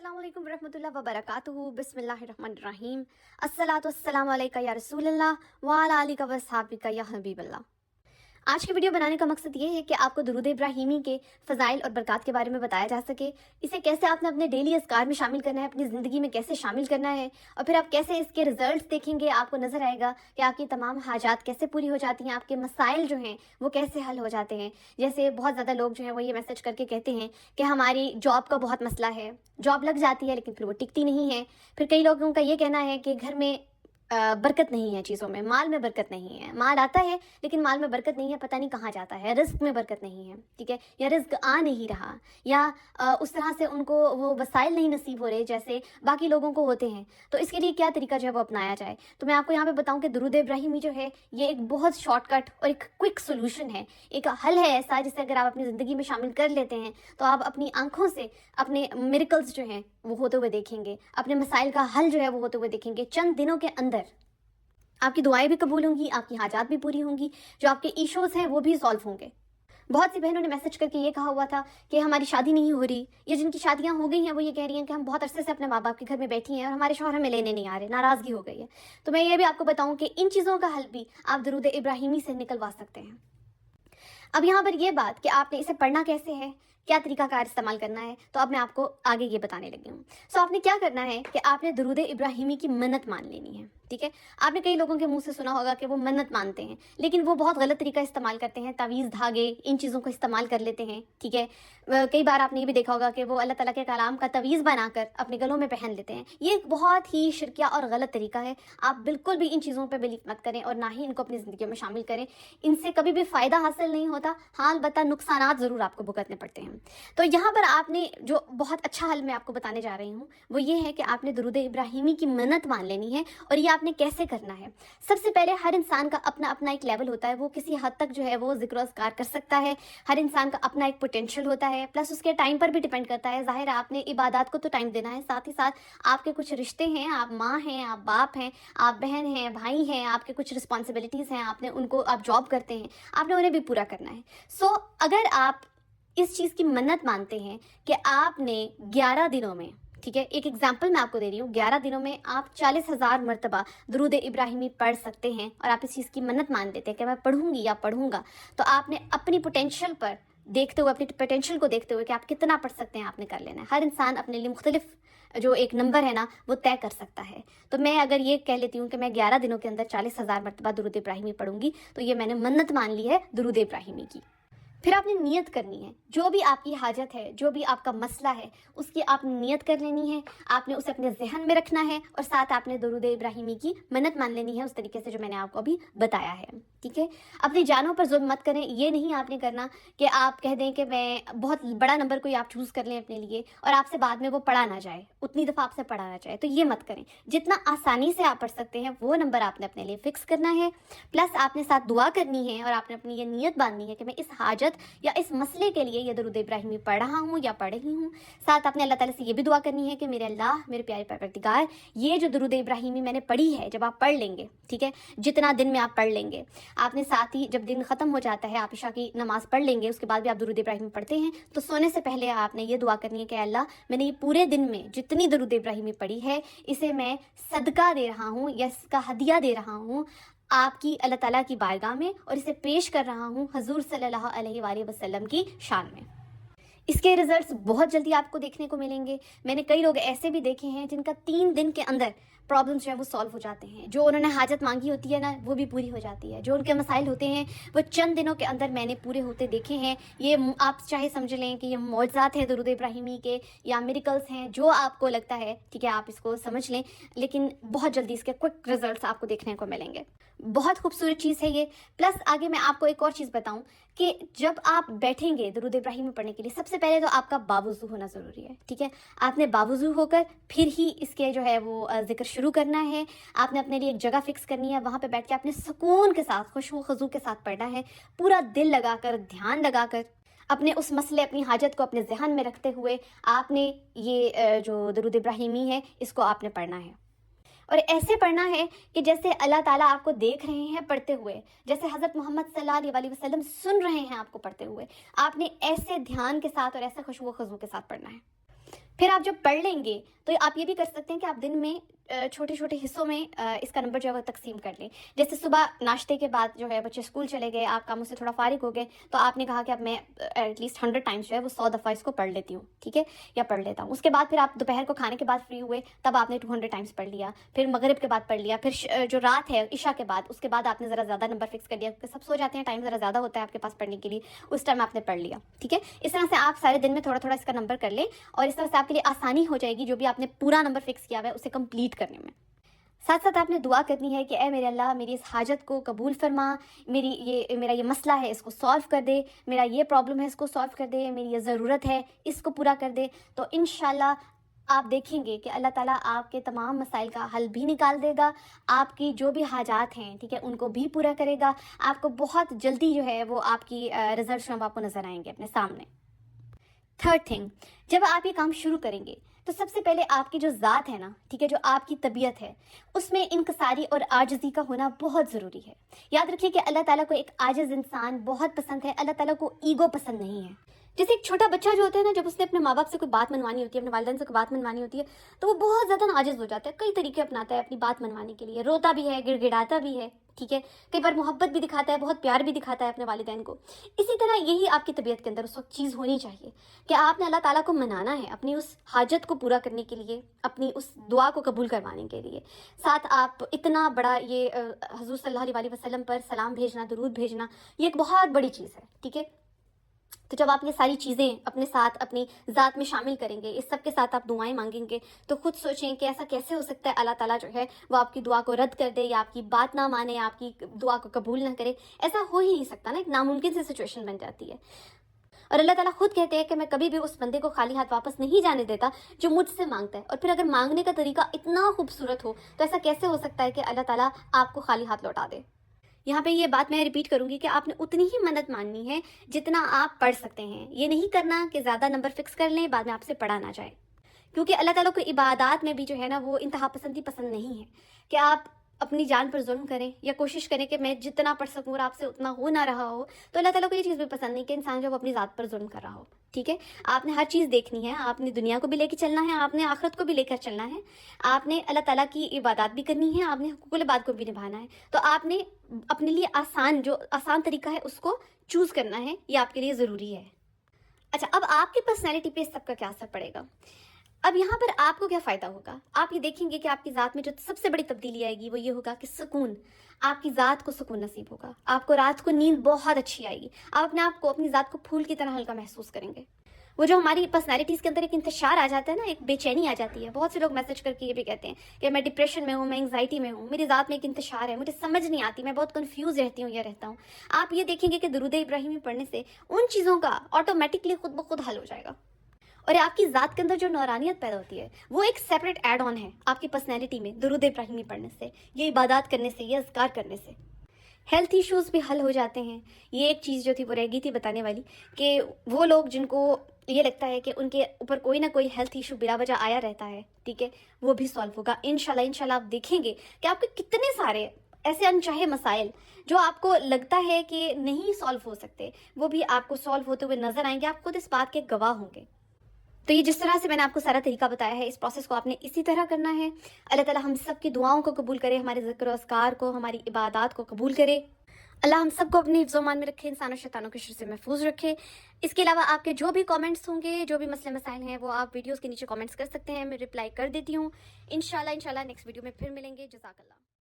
अस्सलाम वालेकुम रहमतुल्लाहि व बरकातुहू। बिस्मिल्लाहिर्रहमानिर्रहीम। अस्सलातु वस्सलामु अलैका या रसूलल्लाह व अला आलिका व अस्हाबिका या हबीबल्लाह। आज की वीडियो बनाने का मकसद ये है कि आपको दुरूद इब्राहिमी के फ़ज़ाइल और बरक़ात के बारे में बताया जा सके। इसे कैसे आपने अपने डेली अज़कार में शामिल करना है, अपनी ज़िंदगी में कैसे शामिल करना है, और फिर आप कैसे इसके रिज़ल्ट्स देखेंगे, आपको नज़र आएगा कि आपकी तमाम हाजात कैसे पूरी हो जाती हैं, आपके मसाइल जो हैं वो कैसे हल हो जाते हैं। जैसे बहुत ज़्यादा लोग जो हैं वो ये मैसेज करके कहते हैं कि हमारी जॉब का बहुत मसला है, जॉब लग जाती है लेकिन फिर वो टिकती नहीं है। फिर कई लोगों का ये कहना है कि घर में बरकत नहीं है, चीज़ों में, माल में बरकत नहीं है, माल आता है लेकिन माल में बरकत नहीं है, पता नहीं कहाँ जाता है, रिस्क में बरकत नहीं है, ठीक है, या रिस्क आ नहीं रहा, या उस तरह से उनको वो वसाइल नहीं नसीब हो रहे जैसे बाकी लोगों को होते हैं। तो इसके लिए क्या तरीका जो है वो अपनाया जाए। तो मैं आपको यहाँ पे बताऊँ कि दुरूद इब्राहिमी जो है ये एक बहुत शॉर्टकट और एक क्विक सोल्यूशन है, एक हल है ऐसा जिसे अगर आप अपनी ज़िंदगी में शामिल कर लेते हैं तो आप अपनी आंखों से अपने मिरेकल्स जो हैं वो होते हुए देखेंगे, अपने मसाइल का हल जो है वो होते हुए देखेंगे। चंद दिनों के अंदर आपकी दुआएं भी कबूल होंगी, आपकी हाजात भी पूरी होंगी, जो आपके इश्यूज हैं वो भी सॉल्व होंगे। बहुत सी बहनों ने मैसेज करके ये कहा हुआ था कि हमारी शादी नहीं हो रही, या जिनकी शादियां हो गई हैं वो ये कह रही हैं कि हम बहुत अरसे से अपने माँ बाप के घर में बैठी हैं और हमारे शौहर हमें लेने नहीं आ रहे, नाराज़गी हो गई है। तो मैं ये भी आपको बताऊं कि इन चीज़ों का हल भी आप दुरूद इब्राहिमी से निकलवा सकते हैं। अब यहाँ पर ये बात कि आपने इसे पढ़ना कैसे है, क्या तरीकाकार इस्तेमाल करना है, तो अब मैं आपको आगे ये बताने लगी हूँ। सो आपने क्या करना है कि आपने दुरूद इब्राहिमी की मन्नत मान लेनी है, ठीक है। आपने कई लोगों के मुंह से सुना होगा कि वो मन्नत मानते हैं लेकिन वो बहुत गलत तरीका इस्तेमाल करते हैं, तावीज़, धागे, इन चीज़ों को इस्तेमाल कर लेते हैं, ठीक है। कई बार आपने ये भी देखा होगा कि वो अल्लाह ताला के कलाम का तवीज़ बनाकर अपने गलों में पहन लेते हैं। ये एक बहुत ही शिरकिया और गलत तरीका है। आप बिल्कुल भी इन चीज़ों पर बिलीव मत करें और ना ही इनको अपनी ज़िंदगी में शामिल करें। इनसे कभी भी फ़ायदा हासिल नहीं होता, हाँ अलबत्ता नुकसानात ज़रूर आपको भुगतने पड़ते हैं। तो यहाँ पर आपने जो बहुत अच्छा हल मैं आपको बताने जा रही हूँ वो ये है कि आपने दुरूद इब्राहिमी की मन्नत मान लेनी है। और ये आपने कैसे करना है? सबसे पहले हर इंसान का अपना अपना एक लेवल होता है, वो किसी हद तक जो है वो ज़िक्र अज़कार कर सकता है। हर इंसान का अपना एक पोटेंशियल होता है, प्लस उसके टाइम पर भी डिपेंड करता है। ज़ाहिर है आपने इबादत को तो टाइम देना है, साथ ही साथ आपके कुछ रिश्ते हैं, आप माँ हैं, आप बाप हैं, आप बहन हैं, भाई हैं, आपके कुछ रिस्पॉन्सिबिलिटीज़ हैं, आपने उनको, आप जॉब करते हैं, आपने उन्हें भी पूरा करना है। सो अगर आप इस चीज़ की मन्नत मानते हैं कि आपने 11 दिनों में, ठीक है, एक एग्जाम्पल मैं आपको दे रही हूँ, 11 दिनों में आप 40,000 मरतबा दुरूद इब्राहिमी पढ़ सकते हैं और आप इस चीज़ की मन्नत मान लेते हैं कि मैं पढ़ूंगी या पढ़ूंगा, तो आपने अपनी पोटेंशियल पर देखते हुए, अपनी पोटेंशियल को देखते हुए कि आप कितना पढ़ सकते हैं, आपने कर लेना है। हर इंसान अपने लिए मुख्तलिफ जो एक नंबर है ना वो तय कर सकता है। तो मैं अगर ये कह लेती हूँ कि मैं 11 दिनों के अंदर 40,000 मरतबा दुरूद इब्राहिमी पढ़ूंगी तो ये मैंने मन्नत मान ली है दुरूद इब्राहिमी की। फिर आपने नियत करनी है, जो भी आपकी हाजत है, जो भी आपका मसला है, उसकी आपने नियत कर लेनी है, आपने उसे अपने जहन में रखना है और साथ आपने दुरूद इब्राहिमी की मन्नत मान लेनी है उस तरीके से जो मैंने आपको अभी बताया है, ठीक है। अपनी जानों पर जुल्म मत करें। ये नहीं आपने करना कि आप कह दें कि मैं बहुत बड़ा नंबर कोई आप चूज़ कर लें अपने लिए और आपसे बाद में वो पढ़ा ना जाए, उतनी दफ़ा आपसे पढ़ा ना जाए, तो ये मत करें। जितना आसानी से आप पढ़ सकते हैं वो नंबर आपने अपने लिए फ़िक्स करना है, प्लस आपने साथ दुआ करनी है और आपने अपनी ये नीयत बांधनी है कि मैं इस हाजत या इस मसले के लिए ये दुरूद इब्राहिमी पढ़ रहा हूँ या पढ़ रही हूँ। साथ आपने अल्लाह ताला से ये भी दुआ करनी है कि मेरे अल्लाह, मेरे प्यारे परवरदिगार, ये जो दुरूद इब्राहिमी मैंने पढ़ी है, जब आप पढ़ लेंगे, ठीक है, जितना दिन में आप पढ़ लेंगे, आपने साथ ही जब दिन ख़त्म हो जाता है, आप इशा की नमाज़ पढ़ लेंगे, उसके बाद भी आप दुरूद इब्राहिमी पढ़ते हैं, तो सोने से पहले आपने ये दुआ करनी है कि अल्लाह, मैंने ये पूरे दिन में जितनी दुरूद इब्राहिमी पढ़ी है इसे मैं सदका दे रहा हूँ या इसका हदिया दे रहा हूँ आपकी अल्लाह ताला की बारगाह में, और इसे पेश कर रहा हूँ हजूर सल्लल्लाहु अलैहि वसल्लम की शान में। इसके रिजल्ट्स बहुत जल्दी आपको देखने को मिलेंगे। मैंने कई लोग ऐसे भी देखे हैं जिनका 3 दिन के अंदर प्रॉब्लम्स जो है वो सॉल्व हो जाते हैं, जो उन्होंने हाजत मांगी होती है ना वो भी पूरी हो जाती है, जो उनके मसाइल होते हैं वो चंद दिनों के अंदर मैंने पूरे होते देखे हैं। ये आप चाहे समझ लें कि ये मौजज़ात हैं दुरूद इब्राहिमी के या मिरेकल्स हैं, जो आपको लगता है, ठीक है, आप इसको समझ लें, लेकिन बहुत जल्दी इसके क्विक रिजल्ट्स आपको देखने को मिलेंगे। बहुत खूबसूरत चीज़ है ये। प्लस आगे मैं आपको एक और चीज़ बताऊं कि जब आप बैठेंगे दुरूद इब्राहिमी पढ़ने के लिए, सबसे पहले तो आपका बावुज़ू होना ज़रूरी है, ठीक है। आपने बावुज़ू होकर फिर ही इसके जो है वो ज़िक्र शुरू करना है। आपने अपने लिए एक जगह फिक्स करनी है, वहाँ पे बैठ के आपने सुकून के साथ, खुशू खजू के साथ पढ़ना है, पूरा दिल लगाकर, ध्यान लगाकर, अपने उस मसले, अपनी हाजत को अपने जहन में रखते हुए आपने ये जो दुरूद इब्राहिमी है इसको आपने पढ़ना है। और ऐसे पढ़ना है कि जैसे अल्लाह ताला आपको देख रहे हैं पढ़ते हुए, जैसे हज़रत मोहम्मद सल्लल्लाहु अलैहि वसल्लम सुन रहे हैं आपको पढ़ते हुए। आपने ऐसे ध्यान के साथ और ऐसे खुशबू खजू के साथ पढ़ना है। फिर आप जब पढ़ लेंगे तो आप ये भी कर सकते हैं कि आप दिन में छोटे छोटे हिस्सों में इसका नंबर जो है वो तकसीम कर लें। जैसे सुबह नाश्ते के बाद जो है बच्चे स्कूल चले गए, आप कामों से थोड़ा फारिग हो गए, तो आपने कहा कि अब मैं एटलीस्ट 100 टाइम्स जो है वो 100 दफ़ा इसको पढ़ लेती हूँ, ठीक है, या पढ़ लेता हूँ। उसके बाद फिर आप दोपहर को खाने के बाद फ्री हुए, तब आपने 200 टाइम्स पढ़ लिया, फिर मगरिब के बाद पढ़ लिया, फिर जो रात है इशा के बाद, उसके बाद आपने ज़रा ज़्यादा नंबर फिक्स कर लिया, क्योंकि सब सो जाते हैं, टाइम ज़रा ज़्यादा होता है आपके पास पढ़ने के लिए, उस टाइम आपने पढ़ लिया, ठीक है। इस तरह से आप सारे दिन में थोड़ा थोड़ा इसका नंबर कर लें, और इस तरह से आपके लिए आसानी हो जाएगी जो भी आपने पूरा नंबर फिक्स किया हुआ है उसे कंप्लीट करने में। साथ साथ आपने दुआ करनी है कि ए मेरे अल्लाह, मेरी इस हाजत को कबूल फरमा, मेरा ये मसला है इसको सॉल्व कर दे, मेरा ये प्रॉब्लम है इसको सॉल्व कर दे, मेरी ये ज़रूरत है इसको पूरा कर दे। तो इंशाल्लाह आप देखेंगे कि अल्लाह ताला आपके तमाम मसाइल का हल भी निकाल देगा, आपकी जो भी हाजात हैं, ठीक है, उनको भी पूरा करेगा। आपको बहुत जल्दी जो है वो आपकी रिजल्ट जो आपको नज़र आएंगे अपने सामने। थर्ड थिंग, जब आप ये काम शुरू करेंगे तो सबसे पहले आपकी जो ज़ात है ना, ठीक है, जो आपकी तबीयत है, उसमें इनकसारी और आजिज़ी का होना बहुत ज़रूरी है। याद रखिए कि अल्लाह ताला को एक आजिज़ इंसान बहुत पसंद है, अल्लाह ताला को ईगो पसंद नहीं है। जैसे एक छोटा बच्चा जो होता है ना, जब उसने अपने माँ बाप से कोई बात मनवानी होती है, अपने वालिदैन से कोई बात मनवानी होती है, तो वो बहुत ज़्यादा नाजिज़ हो जाता है, कई तरीके अपनाता है अपनी बात मनवाने के लिए, रोता भी है, गिड़गिड़ाता भी है, ठीक है, कई बार मोहब्बत भी दिखाता है, बहुत प्यार भी दिखाता है अपने वालिदैन को। इसी तरह यही आपकी तबीयत के अंदर उस वक्त चीज़ होनी चाहिए कि आपने अल्लाह ताला को मनाना है अपनी उस हाजत को पूरा करने के लिए, अपनी उस दुआ को कबूल करवाने के लिए। साथ आप इतना बड़ा ये हुज़ूर सल्लल्लाहु अलैहि वसल्लम पर सलाम भेजना, दुरूद भेजना, ये एक बहुत बड़ी चीज़ है, ठीक है। तो जब आप ये सारी चीज़ें अपने साथ अपनी ज़ात में शामिल करेंगे, इस सब के साथ आप दुआएं मांगेंगे, तो खुद सोचें कि ऐसा कैसे हो सकता है अल्लाह ताला जो है वो आपकी दुआ को रद्द कर दे, या आपकी बात ना माने, या आपकी दुआ को कबूल ना करे। ऐसा हो ही नहीं सकता ना, एक नामुमकिन सी सिचुएशन बन जाती है। और अल्लाह ताला खुद कहते हैं कि मैं कभी भी उस बंदे को खाली हाथ वापस नहीं जाने देता जो मुझसे मांगता है। और फिर अगर मांगने का तरीका इतना खूबसूरत हो तो ऐसा कैसे हो सकता है कि अल्लाह ताला आपको खाली हाथ लौटा दे। यहाँ पे ये बात मैं रिपीट करूँगी कि आपने उतनी ही मदद मांगनी है जितना आप पढ़ सकते हैं। ये नहीं करना कि ज़्यादा नंबर फिक्स कर लें, बाद में आपसे पढ़ा ना जाए, क्योंकि अल्लाह ताला को इबादत में भी जो है ना वो इंतहा पसंदी पसंद नहीं है कि आप अपनी जान पर जुल्म करें या कोशिश करें कि मैं जितना पढ़ सकूँ और आपसे उतना हो ना रहा हो। तो अल्लाह ताला को ये चीज़ भी पसंद नहीं कि इंसान जो अपनी ज़ात पर जुल्म कर रहा हो, ठीक है। आपने हर चीज़ देखनी है, आपने दुनिया को भी लेकर चलना है, आपने आखिरत को भी लेकर चलना है, आपने अल्लाह ताला की इबादत भी करनी है, आपने हुकूकुल इबाद को भी निभाना है। तो आपने अपने लिए आसान तरीका है उसको चूज़ करना है, ये आपके लिए ज़रूरी है। अच्छा, अब आपकी पर्सनैलिटी पे इस सब का क्या असर पड़ेगा? अब यहाँ पर आपको क्या फ़ायदा होगा? आप ये देखेंगे कि आपकी ज़ात में जो सबसे बड़ी तब्दीली आएगी वो ये होगा कि सुकून, आपकी ज़ात को सुकून नसीब होगा। आपको रात को नींद बहुत अच्छी आएगी। आप अपने आप को, अपनी ज़ात को फूल की तरह हल्का महसूस करेंगे। वो जो हमारी पर्सनैलिटीज़ के अंदर एक इंतशार आ जाता है ना, एक बेचैनी आ जाती है। बहुत से लोग मैसेज करके ये भी कहते हैं कि मैं डिप्रेशन में हूँ, मैं एंग्जाइटी में हूँ, मेरी ज़ात में एक इंतशार है, मुझे समझ नहीं आती, मैं बहुत कन्फ्यूज़ रहती हूँ या रहता हूँ। आप ये देखेंगे कि दुरूद इब्राहिमी पढ़ने से उन चीज़ों का ऑटोमेटिकली खुद ब खुद हल हो जाएगा। और आपकी ज़ात के अंदर जो नौरानियत पैदा होती है वो एक सेपरेट ऐड ऑन है आपकी पर्सनैलिटी में, दुरूद इब्राहिमी पढ़ने से, ये इबादत करने से, ये अज़कार करने से। हेल्थ इश्यूज़ भी हल हो जाते हैं। ये एक चीज़ जो थी वो रह गई थी बताने वाली, कि वो लोग जिनको ये लगता है कि उनके ऊपर कोई ना कोई हेल्थ इशू बिला वजह आया रहता है, ठीक है, वो भी सॉल्व होगा इंशाल्लाह। आप देखेंगे कि आपके कितने सारे ऐसे अनचाहे मसाइल जो आपको लगता है कि नहीं सॉल्व हो सकते, वो भी आपको सॉल्व होते हुए नजर आएंगे। आप खुद इस बात के गवाह होंगे। तो ये जिस तरह से मैंने आपको सारा तरीका बताया है, इस प्रोसेस को आपने इसी तरह करना है। अल्लाह ताला हम सब की दुआओं को कबूल करे, हमारे ज़िक्र अस्कार को, हमारी इबादत को कबूल करे। अल्लाह हम सबको अपने हिफ्ज़-ओ-मान में रखे, इंसानों शैतानों के शर से महफूज रखे। इसके अलावा आपके जो भी कमेंट्स होंगे, जो भी मसले मसाइल हैं, वो आप वीडियोस के नीचे कमेंट्स कर सकते हैं, मैं रिप्लाई कर देती हूँ। इंशाल्लाह नेक्स्ट वीडियो में फिर मिलेंगे। जज़ाकल्लाह।